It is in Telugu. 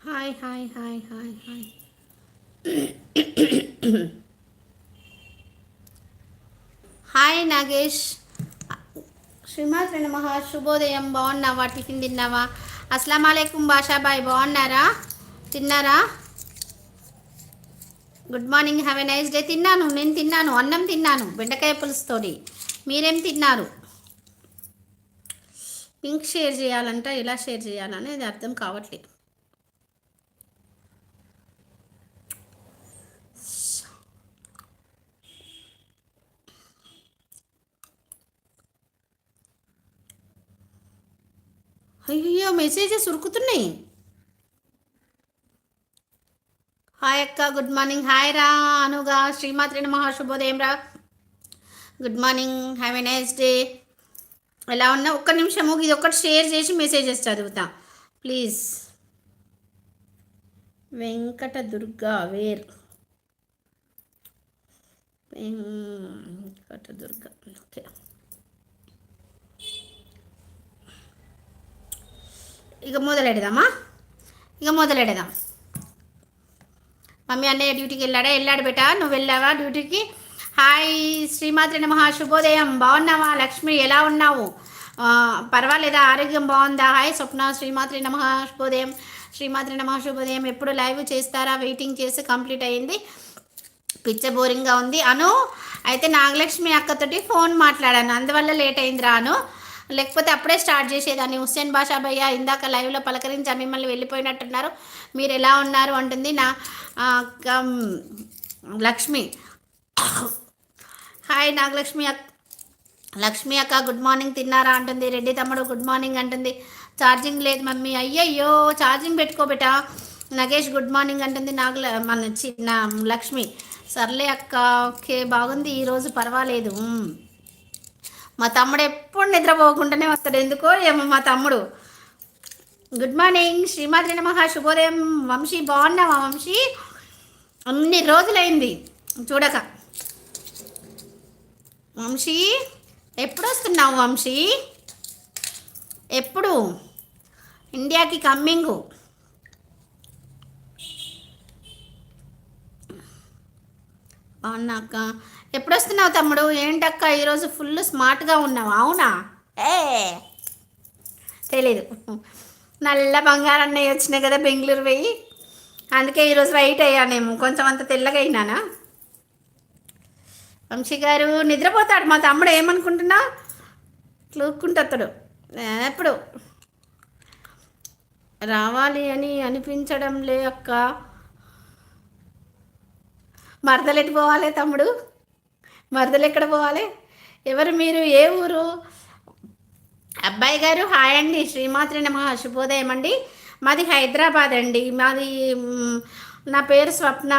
Hi hi hi hi hi. Hi Nagesh. శ్రీమాత్రి నమః. శుభోదయం. బాగున్నావా? టిఫిన్ తిన్నావా? అస్సలం అయికుం బాషాబాయ్. బాగున్నారా? తిన్నారా? Good morning. Have a nice day. నేను తిన్నాను, అన్నం తిన్నాను బెండకాయ పులుసుతోటి. మీరేం తిన్నారు? పింక్ షేర్ చేయాలంట, ఎలా షేర్ చేయాలనేది అర్థం కావట్లేదు. అయ్యో, మెసేజెస్ ఉరుకుతున్నాయి. హాయ్ అక్క, గుడ్ మార్నింగ్. హాయ్ రా అనుగా. శ్రీమాత్రి నమః. శుభోదయం రా. Good morning. Have a nice day. ఎలా ఉన్నా? ఒక్క నిమిషము ఇది ఒక్కటి షేర్ చేసి మెసేజెస్ చదువుతా please. Venkata Durga where. Venkata Durga. Okay, ఇక మొదలెడదామా? మమ్మీ అన్నయ్య డ్యూటీకి వెళ్ళాడు బేటా. నువ్వు వెళ్ళావా డ్యూటీకి? హాయ్ శ్రీమాత్రి నమః. శుభోదయం. బాగున్నావా లక్ష్మి? ఎలా ఉన్నావు? పర్వాలేదా? ఆరోగ్యం బాగుందా? హాయ్ స్వప్న. శ్రీమాత్రి నమః. శుభోదయం. శ్రీమాత్రి నమః. శుభోదయం. ఎప్పుడు లైవ్ చేస్తారా? వెయిటింగ్ చేసి కంప్లీట్ అయ్యింది. పిచ్చ బోరింగ్గా ఉంది అను. అయితే నాగలక్ష్మి అక్కతోటి ఫోన్ మాట్లాడాను, అందువల్ల లేట్ అయింది రాను. లేకపోతే అప్పుడే స్టార్ట్ చేసేదాన్ని. హుస్సేన్ బాషా భయ్య ఇందాక లైవ్లో పలకరించి మిమ్మల్ని వెళ్ళిపోయినట్టున్నారు. మీరు ఎలా ఉన్నారు అంటుంది నా లక్ష్మి. హాయ్ నాగలక్ష్మి లక్ష్మి అక్క గుడ్ మార్నింగ్. తిన్నారా అంటుంది. రెడ్డి తమ్ముడు గుడ్ మార్నింగ్ అంటుంది. ఛార్జింగ్ లేదు మమ్మీ. అయ్యయ్యో, ఛార్జింగ్ పెట్టుకోబెట్టా. నగేష్ గుడ్ మార్నింగ్ అంటుంది. మన చిన్న లక్ష్మి. సర్లే అక్క, ఓకే బాగుంది ఈరోజు, పర్వాలేదు. మా తమ్ముడు ఎప్పుడు నిద్రపోకుండానే వస్తాడు, ఎందుకో ఏమో మా తమ్ముడు. Good morning. శ్రీమాత్రి నమః. శుభోదయం. వంశీ బాగున్నావా? వంశీ అన్ని రోజులైంది చూడక. వంశీ ఎప్పుడు వస్తున్నావు? వంశీ ఎప్పుడు ఇండియాకి కమ్మింగు? అవునాక. ఎప్పుడు వస్తున్నావు తమ్ముడు? ఏంటక్క ఈరోజు ఫుల్ స్మార్ట్గా ఉన్నావు? అవునా? ఏ తెలీదు. నల్ల బంగారం అన్నయ్య వచ్చినాయి కదా బెంగళూరు పోయి, అందుకే ఈరోజు వైట్ అయ్యానేమో, కొంచెం అంత తెల్లగా అయినానా. వంశీ గారు నిద్రపోతాడు మా తమ్ముడు. ఏమనుకుంటున్నా క్లూక్కుంటాడు. ఎప్పుడు రావాలి అని అనిపించడం లే అక్క. మరదలు ఎటు పోవాలి తమ్ముడు? మరదలు ఎక్కడ పోవాలి? ఎవరు మీరు? ఏ ఊరు? అబ్బాయి గారు హాయ్ అండి. శ్రీమాత్రి నమః. శుభోదయం అండి. మాది హైదరాబాద్ అండి. నా పేరు స్వప్న.